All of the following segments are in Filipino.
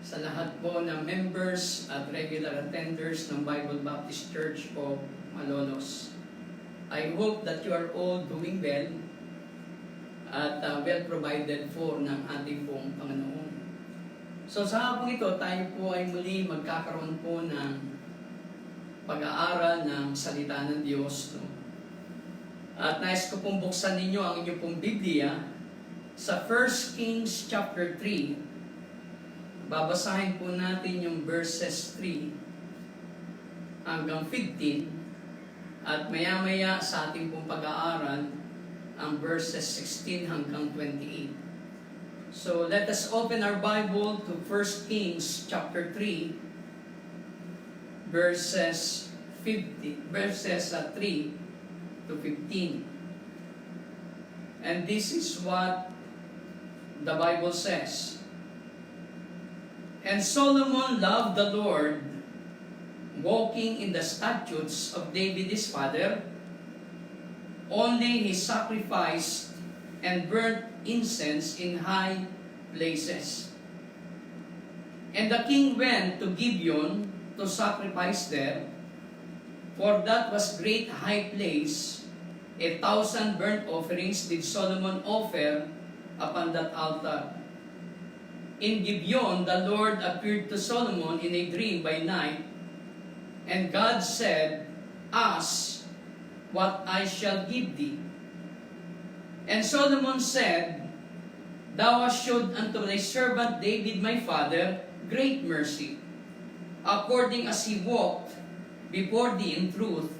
sa lahat po ng members at regular attenders ng Bible Baptist Church of Malolos. I hope that you are all doing well at well provided for ng ating pong Panginoon. So sa hapong ito, tayo po ay muli magkakaroon po ng pag-aaral ng salita ng Diyos. No? At nais ko pong buksan ninyo ang inyong pong Biblia sa 1 Kings chapter 3. Babasahin po natin yung verses 3 hanggang 15 at maya-maya sa ating pong pag-aaral ang verses 16 hanggang 28. So let us open our Bible to 1 Kings chapter 3 verses 3 to 15. And this is what the Bible says. And Solomon loved the Lord, walking in the statutes of David his father. Only he sacrificed and burnt incense in high places. And the king went to Gibeon to sacrifice there, for that was great high place. 1,000 burnt offerings did Solomon offer upon that altar. In Gibeon, the Lord appeared to Solomon in a dream by night, and God said, "Ask what I shall give thee." And Solomon said, "Thou hast showed unto thy servant David my father great mercy, according as he walked before thee in truth,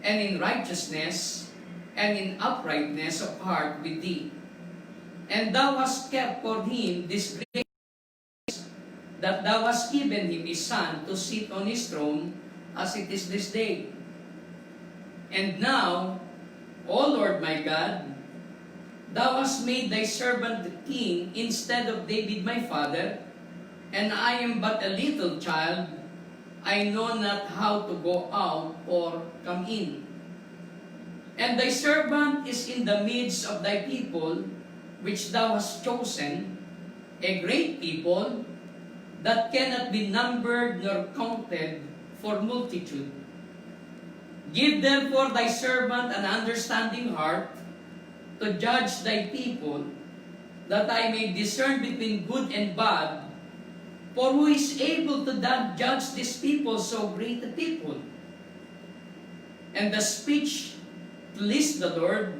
and in righteousness, and in uprightness of heart with thee. And thou hast kept for him this grace, that thou hast given him his son to sit on his throne, as it is this day. And now, O Lord my God, thou hast made thy servant the king instead of David my father, and I am but a little child, I know not how to go out or come in. And thy servant is in the midst of thy people, which thou hast chosen, a great people, that cannot be numbered nor counted for multitude. Give therefore thy servant an understanding heart to judge thy people, that I may discern between good and bad. For who is able to judge this people, so great a people? And the speech pleased the Lord,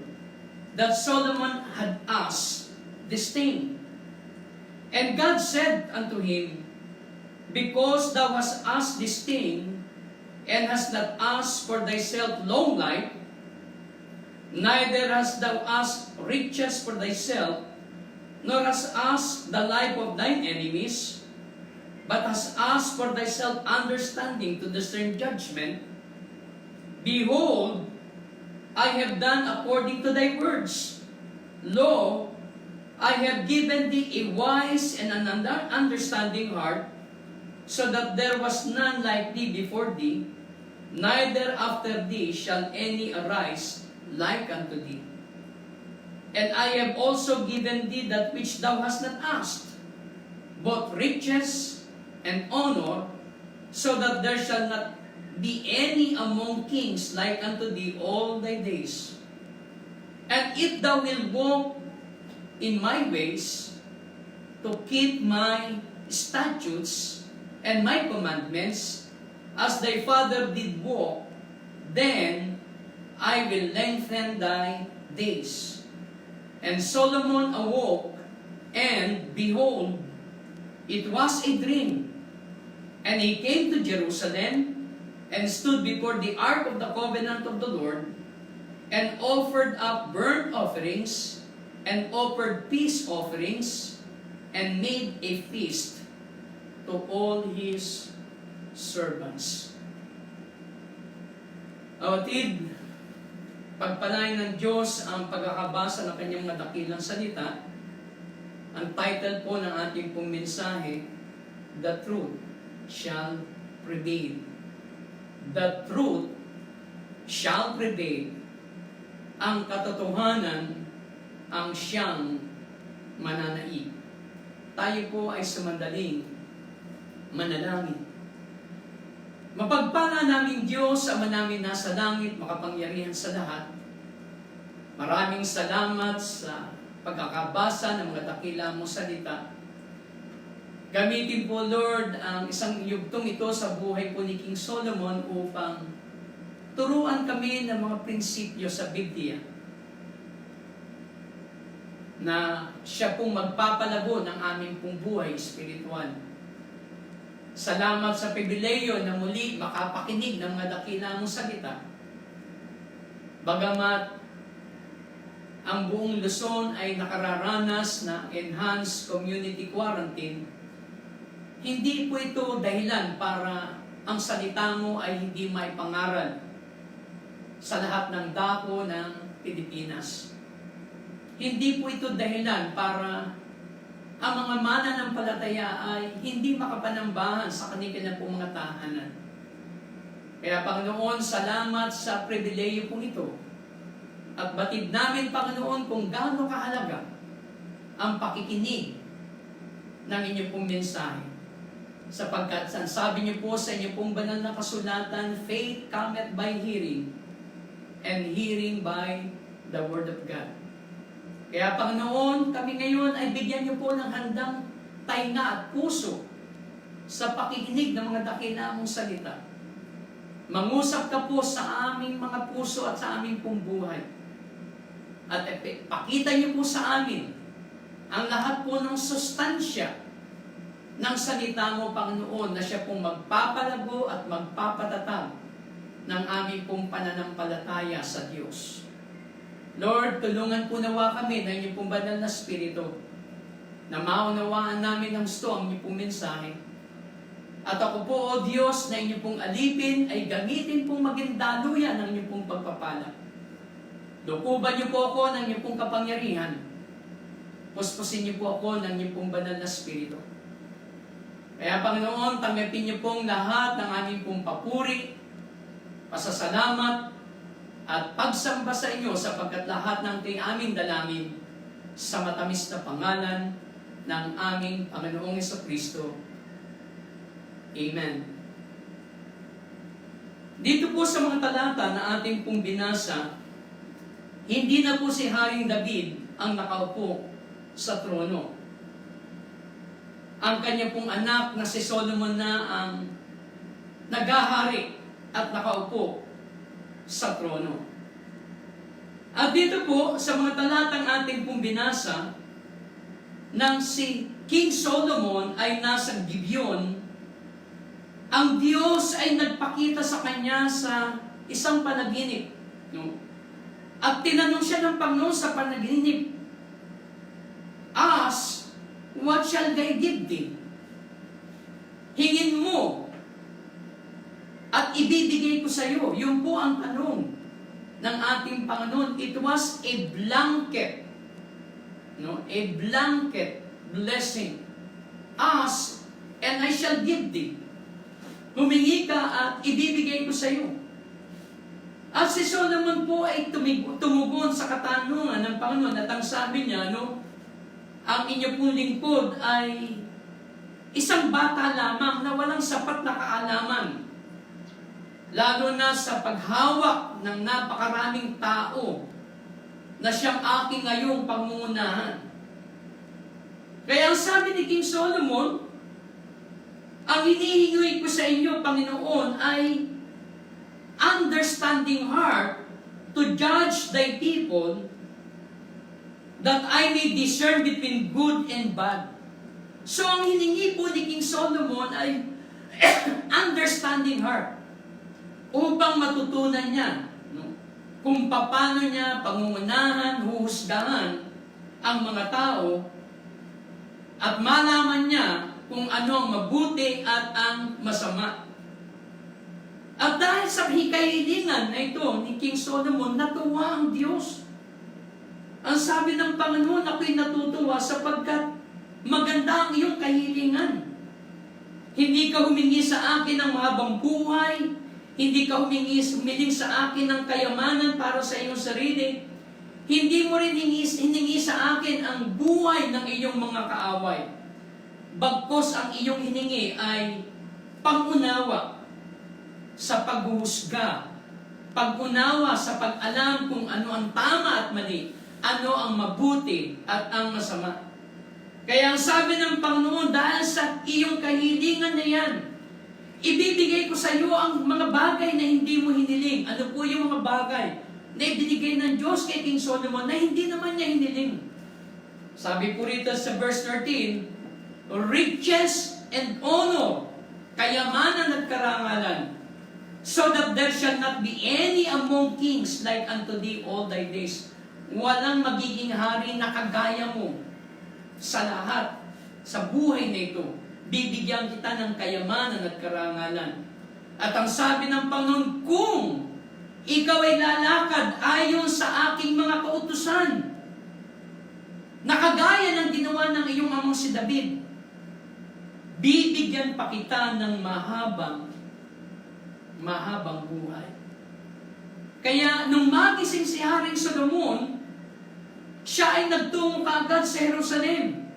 that Solomon had asked this thing. And God said unto him, Because thou hast asked this thing, and hast not asked for thyself long life, neither hast thou asked riches for thyself, nor hast asked the life of thine enemies, but hast asked for thyself understanding to discern judgment, behold, I have done according to thy words. Lo, I have given thee a wise and an understanding heart, so that there was none like thee before thee, neither after thee shall any arise like unto thee. And I have also given thee that which thou hast not asked, both riches and honor, so that there shall not be any among kings like unto thee all thy days. And if thou wilt walk in my ways, to keep my statutes and my commandments, as thy father did walk, then I will lengthen thy days. And Solomon awoke, and behold, it was a dream. And he came to Jerusalem, and stood before the ark of the covenant of the Lord, and offered up burnt offerings, and offered peace offerings, and made a feast to all his servants. Awatid, pagpalain ng Diyos ang pagkakabasa ng kanyang madakilang salita. Ang title po ng ating pong mensahe, The Truth Shall Prevail. The truth shall prevail. Ang katotohanan ang siyang mananaig. Tayo po ay sumandaling Manalangin. Mapagpala naming Diyos, Ama namin nasa langit, makapangyarihan sa lahat. Maraming salamat sa pagkakabasa ng mga dakila mong salita. Gamitin po, Lord, ang isang yugtong ito sa buhay po ni King Solomon upang turuan kami ng mga prinsipyo sa Biblia na siya pong magpapalago ng aming pong buhay espiritual. Salamat sa pribileyo na muli makapakinig ng mga dakila mong salita. Bagamat ang buong Luzon ay nakararanas ng enhanced community quarantine, hindi po ito dahilan para ang salita mo ay hindi maipangaral sa lahat ng dako ng Pilipinas. Hindi po ito dahilan para ang mga mananampalataya ay hindi makapanambahan sa kanilang pong mga tahanan. Kaya Panginoon, salamat sa pribileyo pong ito. At batid namin, Panginoon, kung gaano kahalaga ang pakikinig ng inyong pong mensahe. Sapagkat sabi niyo po sa inyong pong banal na kasulatan, faith cometh by hearing, and hearing by the Word of God. Kaya Panginoon, kami ngayon ay bigyan niyo po ng handang tainga at puso sa pakikinig ng mga dakila mong salita. Mangusap ka po sa aming mga puso at sa aming pong buhay. At pakita niyo po sa amin ang lahat po ng sustansya ng salita mo, Panginoon, na siya pong magpapalago at magpapatatag ng aming pong pananampalataya sa Diyos. Lord, tulungan po nawa kami ng inyong pong banal na Espiritu na maunawaan namin ang gusto ang inyong pong mensahe. At ako po, O Diyos, na inyong pong alipin ay gamitin pong maging daluyan ng inyong pong pagpapala. Lukuban niyo po ako ng inyong pong kapangyarihan. Puspusin niyo po ako ng inyong pong banal na Espiritu. Kaya Panginoon, tanggapin niyo pong lahat ng aming pong papuri, pasasalamat, at pagsamba sa inyo sapagkat lahat ng aming dalangin sa matamis na pangalan ng aming Panginoong Jesucristo. Amen. Dito po sa mga talata na ating pong binasa, hindi na po si Haring David ang nakaupo sa trono. Ang kanya pong anak na si Solomon na ang naghahari at nakaupo sa trono. At dito po, sa mga talatang ating pong binasa, nang si King Solomon ay nasa Gibeon, ang Diyos ay nagpakita sa kanya sa isang panaginip. No? At tinanong siya ng Panginoon sa panaginip, "Ask, what shall I give thee?" Hingin mo, at ibibigay ko sa iyo. Yun po ang tanong ng ating Panginoon. It was a blanket. No? A blanket blessing. Ask, and I shall give thee. Humingi ka at ibibigay ko sa iyo. At si Solomon po ay tumugon sa katanungan ng Panginoon at ang sabi niya, ang inyo pong lingkod ay isang bata lamang na walang sapat na kaalaman. Lalo na sa paghawak ng napakaraming tao na siyang aking ngayong pangungunahan. Kaya ang sabi ni King Solomon, ang hinihingi ko sa inyo, Panginoon, ay understanding heart to judge thy people, that I may discern between good and bad. So ang hiningi po ni King Solomon ay understanding heart, upang matutunan niya kung paano niya pangungunahan, huhusgahan ang mga tao at malaman niya kung ano ang mabuti at ang masama. At dahil sa hikahilingan na ito ni King Solomon, natuwa ang Diyos. Ang sabi ng Panginoon, ako'y natutuwa sapagkat maganda ang iyong kahilingan. Hindi ka humingi sa akin ng mahabang buhay, hindi ka humiling sa akin ng kayamanan para sa iyong sarili. Hindi mo rin hiningi sa akin ang buhay ng iyong mga kaaway. bagkos ang iyong hiningi ay pangunawa sa paghuhusga, pag-unawa sa pag-alam kung ano ang tama at mali, ano ang mabuti at ang masama. Kaya ang sabi ng Panginoon, dahil sa iyong kahilingan na yan, ibibigay ko sa iyo ang mga bagay na hindi mo hiniling. Ano po yung mga bagay na ibinigay ng Diyos kay King Solomon na hindi naman niya hiniling? Sabi po rito sa verse 13, riches and honor, kayamanan at karangalan, so that there shall not be any among kings like unto thee all thy days. Walang magiging hari na kagaya mo sa lahat, sa buhay na ito. Bibigyan kita ng kayamanan at karangalan. At ang sabi ng Panginoon, kung ikaw ay lalakad ayon sa aking mga kautusan, na kagaya ng ginawa ng iyong amang si David, bibigyan pa kita ng mahabang buhay. Kaya nung magising si Haring Solomon, siya ay nagtungo kaagad sa Jerusalem.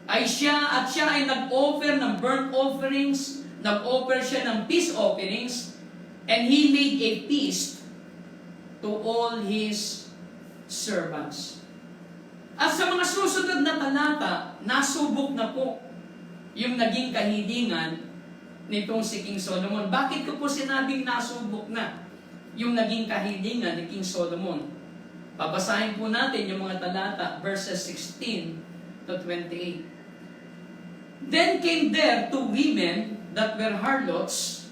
Siya ay nag-offer ng burnt offerings, nag-offer siya ng peace offerings, and he made a feast to all his servants. At sa mga susunod na talata, nasubok na po yung naging kahilingan nitong si King Solomon. Bakit ko po sinabing nasubok na yung naging kahilingan ni King Solomon? Babasahin po natin yung mga talata, verses 16 to 28. Then came there two women that were harlots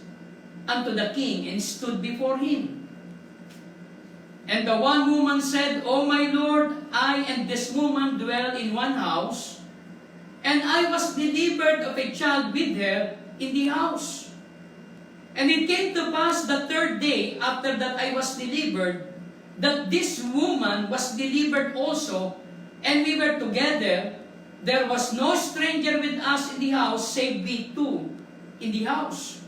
unto the king and stood before him. And the one woman said, O my lord, I and this woman dwell in one house, and I was delivered of a child with her in the house. And it came to pass the third day after that I was delivered, that this woman was delivered also, and we were together. There was no stranger with us in the house, save we two in the house.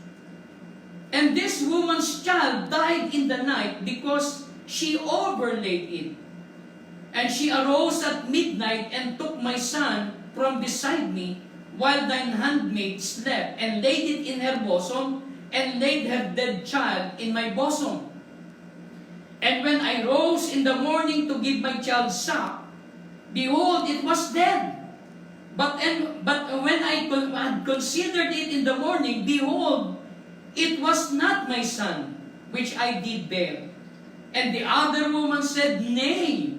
And this woman's child died in the night, because she overlaid it. And she arose at midnight and took my son from beside me, while thine handmaid slept, and laid it in her bosom, and laid her dead child in my bosom. And when I rose in the morning to give my child suck, behold, it was dead. But when I had considered it in the morning, behold, it was not my son, which I did bear. And the other woman said, Nay,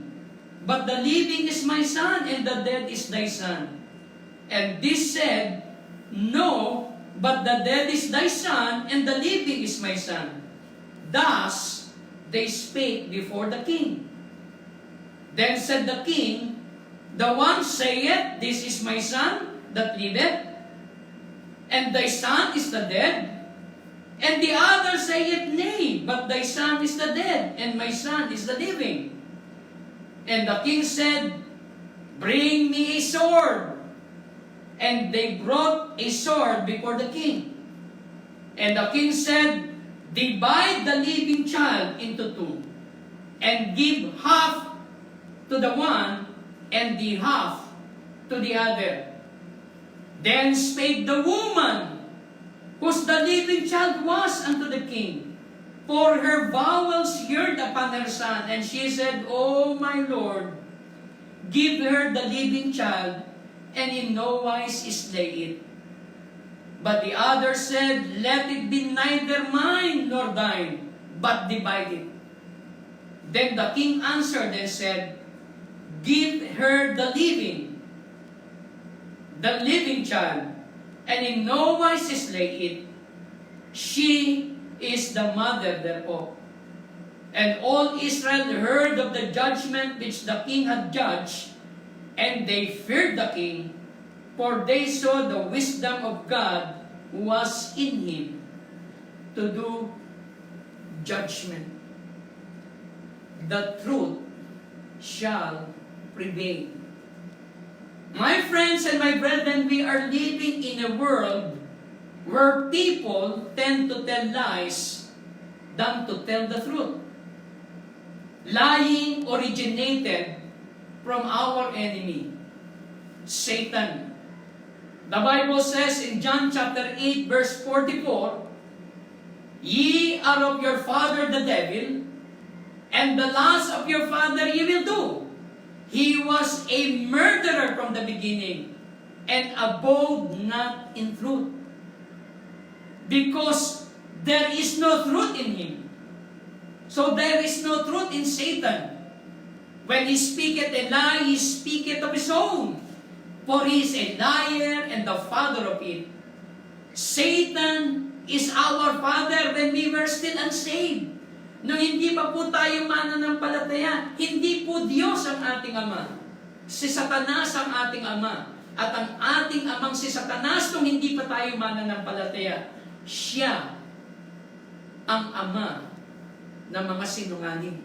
but the living is my son, and the dead is thy son. And this said, No, but the dead is thy son, and the living is my son. Thus they spake before the king. Then said the king, The one saith, This is my son that liveth, and thy son is the dead. And the other saith, Nay, but thy son is the dead, and my son is the living. And the king said, Bring me a sword. And they brought a sword before the king. And the king said, Divide the living child into two, and give half to the one, and the half to the other. Then spake the woman, whose the living child was, unto the king, for her bowels yearned upon her son. And she said, O my lord, give her the living child, and in no wise slay it. But the other said, Let it be neither mine nor thine, but divide it. Then the king answered and said, Give her the living child, and in no wise slay it. She is the mother thereof. And all Israel heard of the judgment which the king had judged, and they feared the king, for they saw the wisdom of God was in him to do judgment. The truth shall prevail. My friends and my brethren, we are living in a world where people tend to tell lies than to tell the truth. Lying originated from our enemy, Satan. The Bible says in John chapter 8 verse 44, "Ye are of your father the devil, and the lust of your father ye will do. He was a murderer from the beginning, and abode not in truth, because there is no truth in him." So there is no truth in Satan. When he speaketh a lie, he speaketh of his own, for he is a liar and the father of it. Satan is our father when we were still unsaved. Nung hindi pa po tayo mananampalataya, hindi po Diyos ang ating Ama. Si Satanas ang ating Ama. At ang ating amang si Satanas, nung hindi pa tayo mananampalataya, siya ang ama ng mga sinungaling.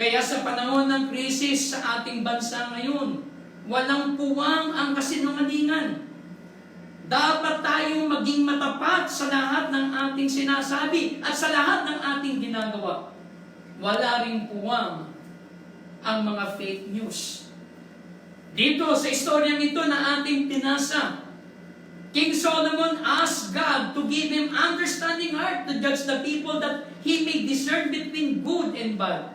Kaya sa panahon ng krisis sa ating bansa ngayon, walang puwang ang kasinungalingan. Dapat tayong maging matapat sa lahat ng ating sinasabi at sa lahat ng ating ginagawa. Wala ring puwang ang mga fake news. Dito sa istoryang ito na ating pinasa, King Solomon asked God to give him understanding heart to judge the people that he may discern between good and bad.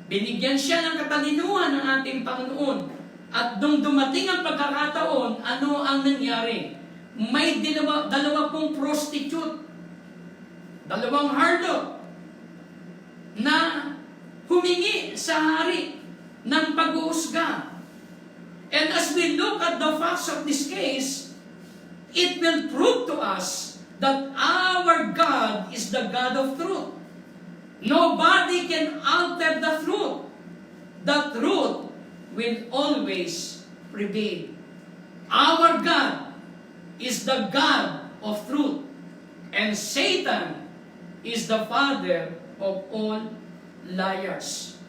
Binigyan siya ng katalinuhan ng ating Panginoon. At nung dumating ang pagkakataon, ano ang nangyari? May dalawa pong prostitute, dalawang harlot, na humingi sa hari ng pag-uusga. And as we look at the facts of this case, it will prove to us that our God is the God of truth. Nobody can alter the truth. The truth will always prevail. Our God is the God of truth, and Satan is the father of all liars.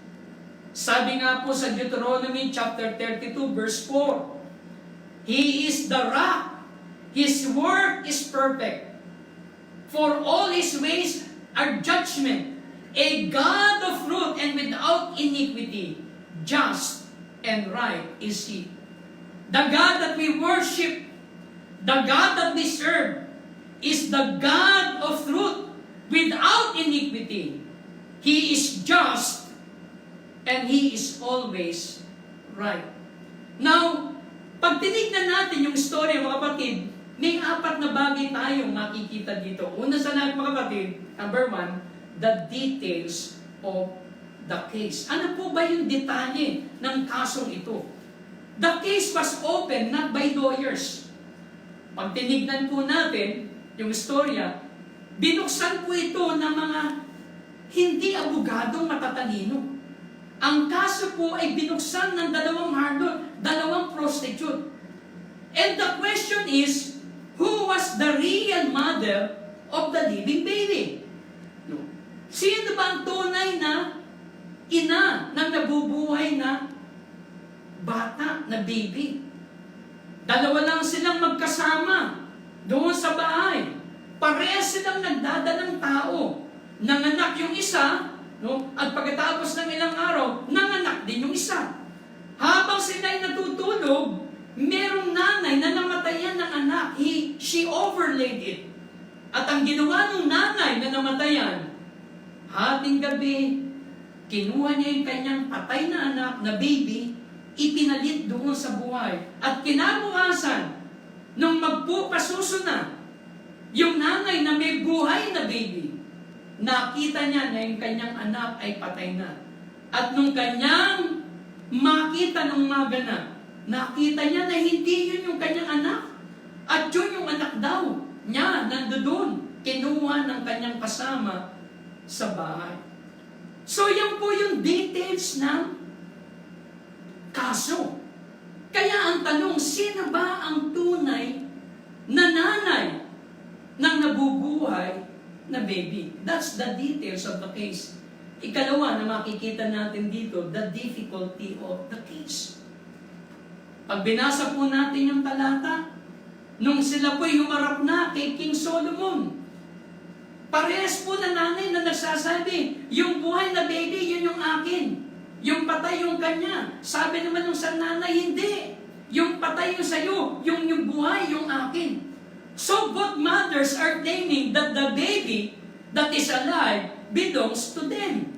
Sabi nga po sa Deuteronomy chapter 32 verse 4, He is the rock, His word is perfect, for all His ways are judgment, a God of truth and without iniquity, just and right is He. The God that we worship, the God that we serve, is the God of truth without iniquity. He is just and He is always right. Now, pag tinignan natin yung story, mga kapatid, may 4 na bagay tayong makikita dito. Una sa lahat, mga kapatid, number 1, the details of the case. Ano po ba yung detalye ng kasong ito? The case was opened not by lawyers. Pag tinignan po natin yung istorya, binuksan po ito ng mga hindi abogadong matatalino. Ang kaso po ay binuksan ng 2 harlot, 2 prostitute. And the question is, who was the real mother of the living baby? No. Sino ba ang tunay na ina ng nabubuhay na bata, na baby? 2 lang silang magkasama doon sa bahay. Parehas silang nagdadalang tao. Nanganak yung isa, no? At pagkatapos ng ilang araw, nanganak din yung isa. Habang sila'y natutulog, merong nanay na namatayan ng anak. She overlaid it. At ang ginawa ng nanay na namatayan, hating gabi, kinuha niya yung kanyang patay na anak, na baby, ipinalit doon sa buhay. At kinabukasan, nung magpupasuso na, yung nanay na may buhay na baby, nakita niya na yung kanyang anak ay patay na. At nung kanyang makita ng maganap, nakita niya na hindi yun yung kanyang anak. At yun yung anak daw niya, nandoon, kinuha ng kanyang kasama sa bahay. So yan po yung details ng kaso. Kaya ang tanong, sino ba ang tunay na nanay ng nabubuhay na baby? That's the details of the case. Ikalawa na makikita natin dito, the difficulty of the case. Pag binasa po natin yung talata, nung sila po'y humarap na kay King Solomon, parehas po na nanay na nagsasabi, yung buhay na baby, yun yung akin. Yung patay yung kanya. Sabi naman ng sa nanay, hindi. Yung patay yung sa'yo, yung buhay yung akin. So both mothers are claiming that the baby that is alive belongs to them.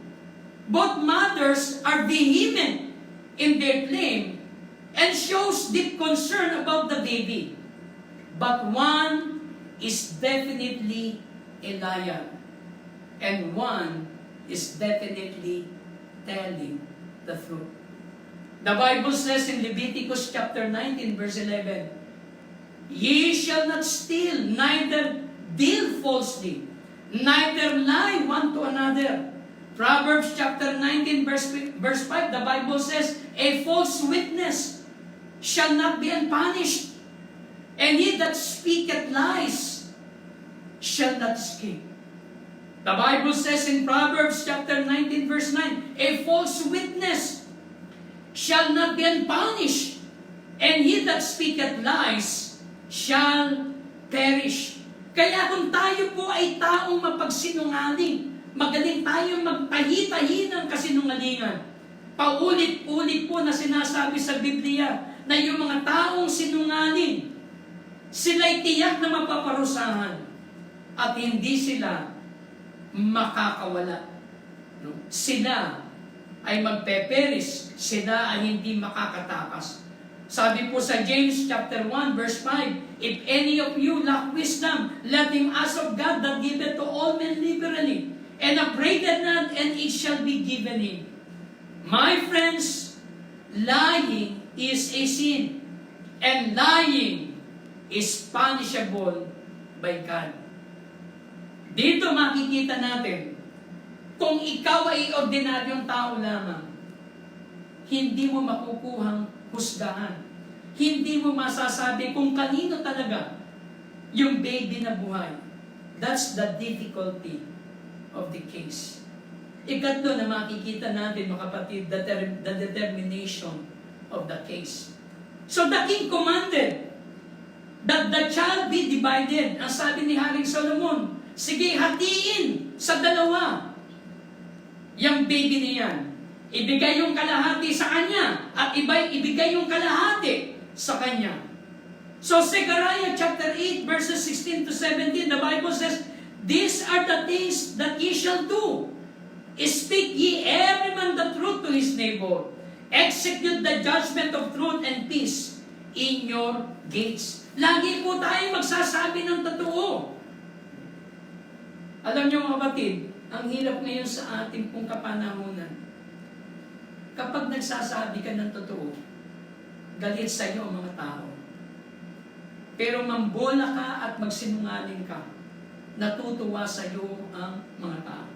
Both mothers are vehement in their claim and shows deep concern about the baby. But one is definitely a liar, and one is definitely telling the truth. The Bible says in Leviticus chapter 19 verse 11, "Ye shall not steal, neither deal falsely, neither lie one to another." Proverbs chapter 19 verse 5, the Bible says, "A false witness shall not be unpunished, and he that speaketh lies shall not escape." The Bible says in Proverbs chapter 19 verse 9, "A false witness shall not be unpunished, and he that speaketh lies shall perish." Kaya kung tayo po ay taong mapagsinungaling, magaling tayo magtahi-tahi ng kasinungalingan. Paulit-ulit po na sinasabi sa Biblia na yung mga taong sinungaling, sila'y tiyak na mapaparusahan at hindi sila makakawala. No? Sila ay magpeperis, sila ay hindi makakatakas. Sabi po sa James chapter 1 verse 5, "If any of you lack wisdom, let him ask of God that giveth to all men liberally, and upbraideth not, and it shall be given him." My friends, lying is a sin, and lying is punishable by God. Dito makikita natin, kung ikaw ay ordinaryong tao lamang, hindi mo makukuhang husgahan. Hindi mo masasabi kung kanino talaga yung baby na buhay. That's the difficulty of the case. Ikatlo na makikita natin, mga kapatid, the determination of the case. So the king commanded that the child be divided. Ang sabi ni Haring Solomon, sige, hatiin sa dalawa yung baby niyan. Ibigay yung kalahati sa kanya at ibigay yung kalahati sa kanya. So Zechariah chapter 8 verses 16 to 17, the Bible says, "These are the things that ye shall do. Speak ye every man the truth to his neighbor. Execute the judgment of truth and peace in your gates." Lagi po tayo magsasabi ng totoo. Alam niyo mga kapatid, ang hirap ngayon sa ating pong kapanahunan. Kapag nagsasabi ka ng totoo, galit sa iyo ang mga tao. Pero mambola ka at magsinungaling ka, natutuwa sa iyo ang mga tao.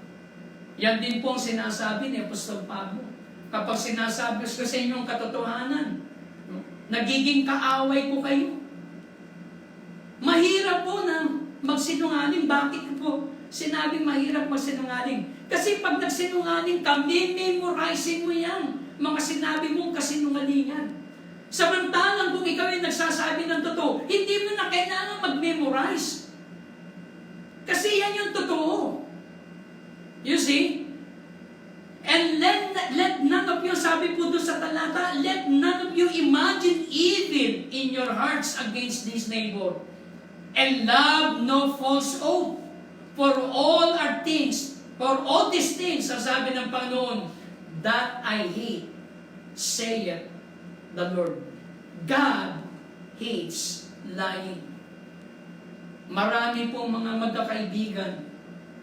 Yan din po ang sinasabi ni Apostol Pablo. Kapag sinasabi ko sa inyo ang katotohanan, nagiging kaaway ko kayo. Mahirap po na magsinungaling. Bakit po sinabing mahirap magsinungaling? Kasi pag nagsinungaling ka, memorizing mo yan. Mga sinabi mong kasinungalingan. Samantalang kung ikaw ay nagsasabi ng totoo, hindi mo na kailangan mag-memorize. Kasi yan yung totoo. You see? And let none of you, sabi po doon sa talata, let none of you imagine evil in your hearts against this neighbor. And love no false oath. For all these things, sabi ng Panginoon, that I hate, saith the Lord. God hates lying. Marami pong mga magkakaibigan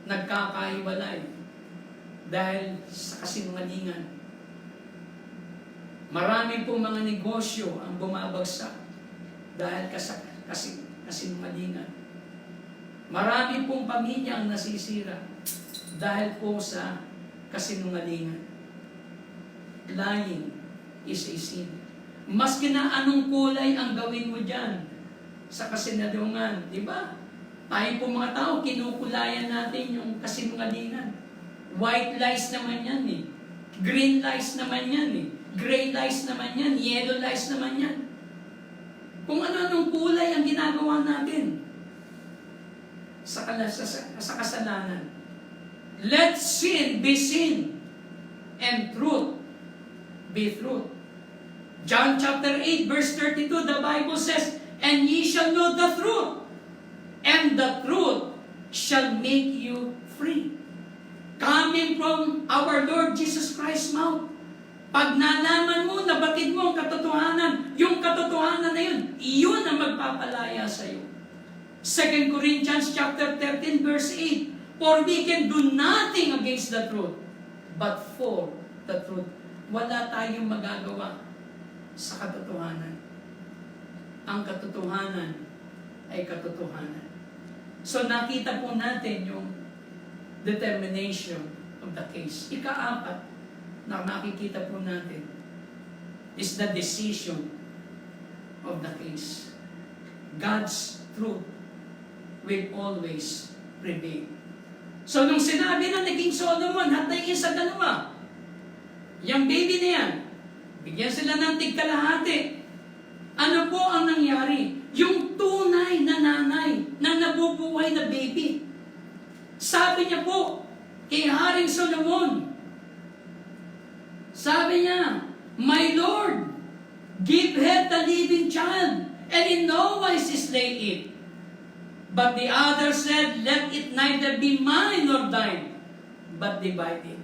nagkakahiwalay dahil sa kasinungalingan. Marami pong mga negosyo ang bumabagsak dahil kasinungalingan. Marami pong pamilya ang nasisira dahil po sa kasinungalingan. Lying is a sin. Maski na anong kulay ang gawin mo dyan sa kasinungalingan, di ba? Tayo po mga tao, kinukulayan natin yung kasinungalingan. White lies naman yan eh. Green lies naman yan eh. Gray lies naman yan. Yellow lies naman yan. Kung ano-anong kulay ang ginagawa natin sa kasalanan. Let sin be sin and truth be truth. John chapter 8 verse 32, the Bible says, "And ye shall know the truth, and the truth shall make you free." Coming from our Lord Jesus Christ's mouth. Pag nalaman mo, nabatid mo ang katotohanan, yung katotohanan na yun, iyon ang magpapalaya sa iyo. 2 Corinthians chapter 13 verse 8, "For we can do nothing against the truth, but for the truth." Wala tayong magagawa sa katotohanan. Ang katotohanan ay katotohanan. So nakita po natin yung determination of the case. Ika-apat na makikita po natin is the decision of the case. God's truth will always prevail. So nung sinabi na naging Solomon, hatayin sa dalawa, yung baby na yan, bigyan sila ng tigkalahati. Ano po ang nangyari? Yung tunay na nanay ng nabubuhay na baby. Sabi niya po kay Haring Solomon, sabi niya, "My Lord, give her the living child, and in no wise slay it." But the other said, "Let it neither be mine nor thine, but divide it."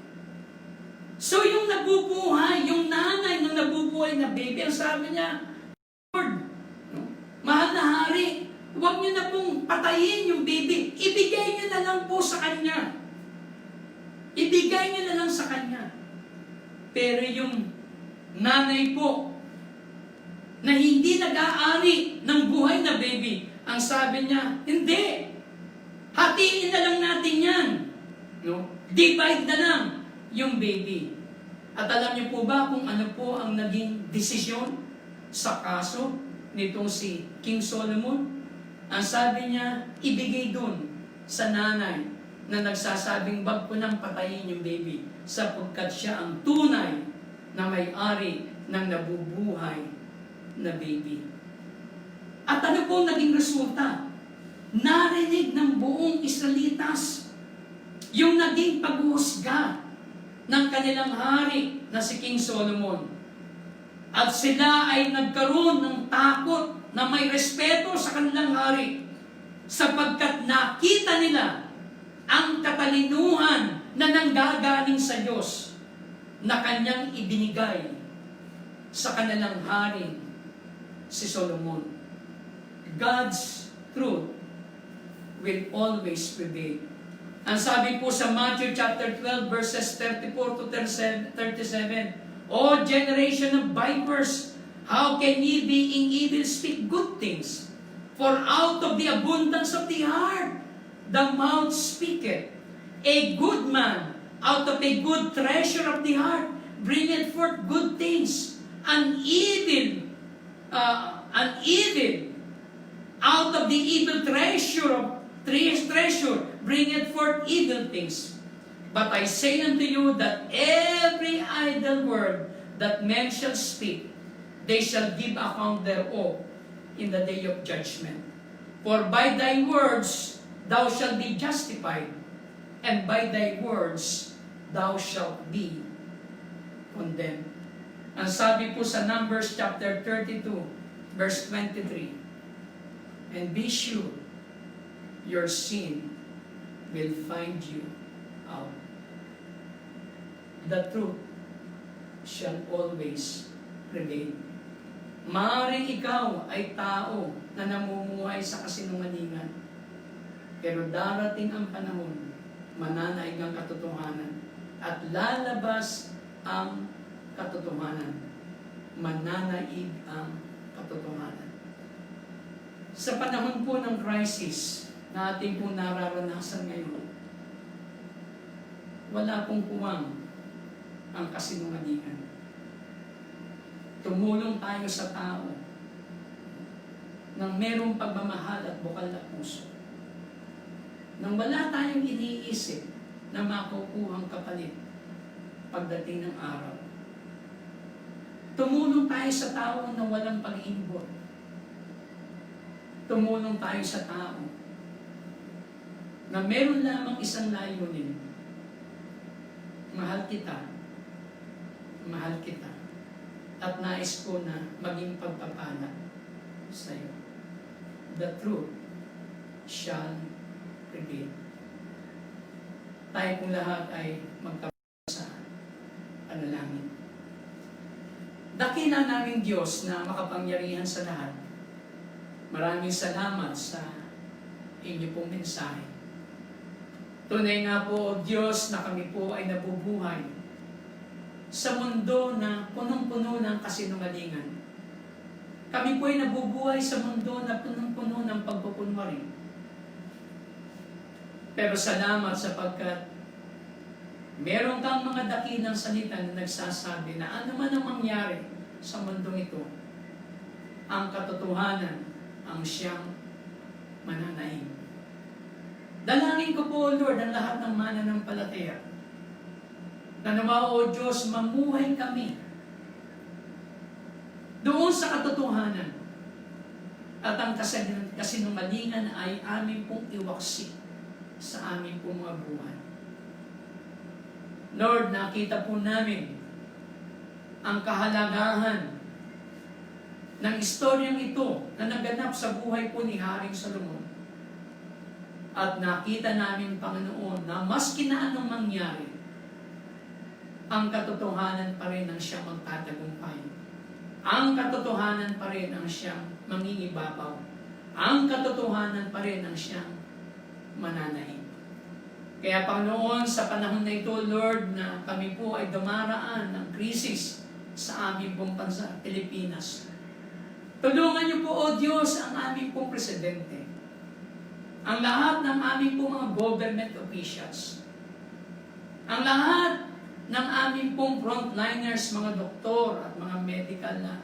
So yung nabubuhay, yung nanay ng nabubuhay na baby, ang sabi niya, "Lord, mahal na hari, huwag niyo na pong patayin yung baby. Ibigay niyo na lang po sa kanya. Ibigay niyo na lang sa kanya." Pero yung nanay po, na hindi nag-aari ng buhay na baby, ang sabi niya, "Hindi. Hatiin na lang natin yan. No? Divide na lang yung baby." At alam niyo po ba kung ano po ang naging desisyon sa kaso nitong si King Solomon? Ang sabi niya, ibigay dun sa nanay na nagsasabing, "Wag ko nang patayin yung baby sapagkat siya ang tunay na may-ari ng nabubuhay na baby." At ano po naging resulta? Narinig ng buong Israelitas yung naging paghuhusga ng kanilang hari na si King Solomon. At sila ay nagkaroon ng takot na may respeto sa kanilang hari sapagkat nakita nila ang katalinuhan na nanggagaling sa Diyos na kanyang ibinigay sa kanilang hari si Solomon. God's truth will always prevail. Ang sabi po sa Matthew chapter 12 verses 34 to 37, "O generation of vipers, how can ye being evil speak good things? For out of the abundance of the heart, the mouth speaketh. A good man out of a good treasure of the heart bringeth forth good things. An evil out of the evil treasure bringeth forth evil things. But I say unto you that every idle word that men shall speak, they shall give account thereof in the day of judgment. For by thy words thou shalt be justified, and by thy words thou shalt be condemned." Ang sabi po sa Numbers chapter 32, verse 23, "And be sure your sin will find you out. The truth shall always prevail." Maaaring ikaw ay tao na namumuhay sa kasinungalingan, pero darating ang panahon, mananaig ang katotohanan, at lalabas ang katotohanan. Mananaig ang katotohanan. Sa panahon po ng crisis na ating po nararanasan ngayon, wala pong puwang ang kasinungalingan. Tumulong tayo sa tao nang merong pagmamahal at bukal na puso. Nang wala tayong iniisip na makukuhang kapalit pagdating ng araw. Tumulong tayo sa tao na walang pag-iimbot. Tumulong tayo sa tao na meron lamang isang layunin. Mahal kita. Mahal kita. at nais ko na maging pagpapala sa iyo. The truth shall prevail. Tayo pong lahat ay magkapala sa panalangin. Dakila namin Diyos na makapangyarihan sa lahat. Maraming salamat sa inyo pong mensahe. Tunay nga po, O Diyos, na kami po ay nabubuhay sa mundo na punong-puno ng kasinungalingan. Kami po ay nabubuhay sa mundo na punong-puno ng pagpupunwari. Pero salamat sapagkat meron kang mga dakilang salita na nagsasabi na ano man ang mangyari sa mundong ito, ang katotohanan ang siyang mananaig. Dalangin ko po, Lord, ang lahat ng mananampalataya na nawa, O Diyos, mamuhay kami doon sa katotohanan at ang kasinungalingan ay aming pong iwaksi sa aming pong mga buhay. Lord, nakita po namin ang kahalagahan ng istoryang ito na naganap sa buhay po ni Haring Solomon. At nakita namin, Panginoon, na maski na anong mangyari, ang katotohanan pa rin ang siyang magtatagumpay. Ang katotohanan pa rin ang siyang mangingibabaw. Ang katotohanan pa rin ang siyang mananaig. Kaya Panginoon, sa panahon na ito, Lord, na kami po ay dumaraan ng krisis sa aming pong bansa, Pilipinas. Tulungan niyo po, O Diyos, ang aming pong presidente. Ang lahat ng aming pong mga government officials. Ang lahat ng aming pong frontliners, mga doktor at mga medical na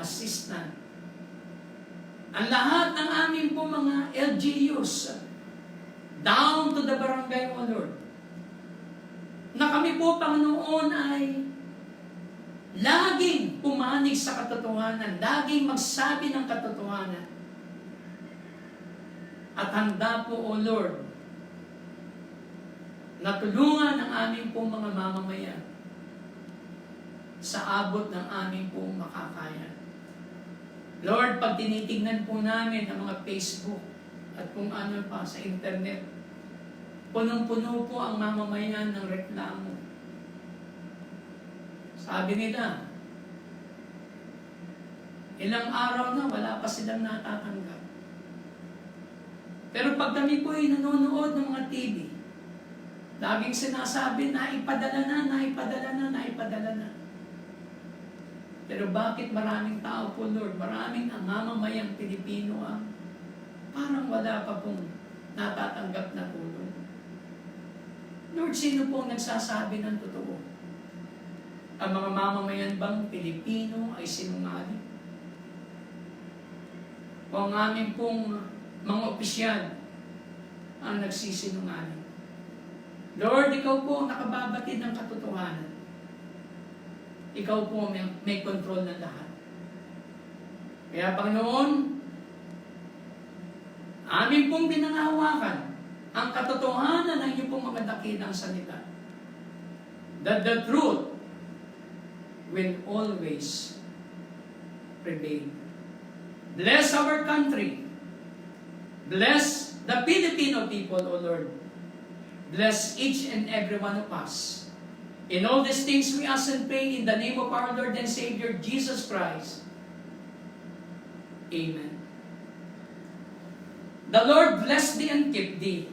assistant. Ang lahat ng aming pong mga LGUs, down to the barangay, O Lord, na kami po, Panginoon, ay laging pumanig sa katotohanan, laging magsabi ng katotohanan. At handa po, O Lord, na tulungan ang aming pong mga mamamayan sa abot ng aming pong makakaya. Lord, pag tinitingnan po namin ang mga Facebook at kung ano pa sa internet, punong-puno po ang mamamayan ng reklamo. Sabi nila, ilang araw na wala pa silang natatanggap. Pero pag kami po ay nanonood ng mga TV, laging sinasabi na ipadala na, naipadala na, naipadala na. Pero bakit maraming tao po, Lord, maraming ang mamamayang Pilipino parang wala pa pong natatanggap na tulong? Lord, sino po nagsasabi ng totoo? Ang mga mamamayan bang Pilipino ay sinungaling? O ang aming pong mga opisyal ang nagsisinungaling? Lord, ikaw po ang nakababatid ng katotohanan. Ikaw po may control ng lahat. Kaya Panginoon, amin pong pinangahawakan ang katotohanan ng iyong pong mga dakilang salita. That the truth will always prevail. Bless our country. Bless the Filipino people, O Lord. Bless each and every one of us. In all these things we ask and pray in the name of our Lord and Savior, Jesus Christ. Amen. The Lord bless thee and keep thee.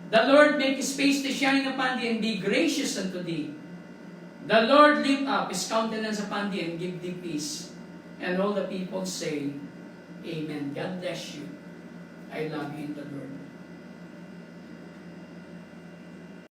The Lord make His face to shine upon thee and be gracious unto thee. The Lord lift up His countenance upon thee and give thee peace. And all the people say, Amen. God bless you. I love you in the Lord.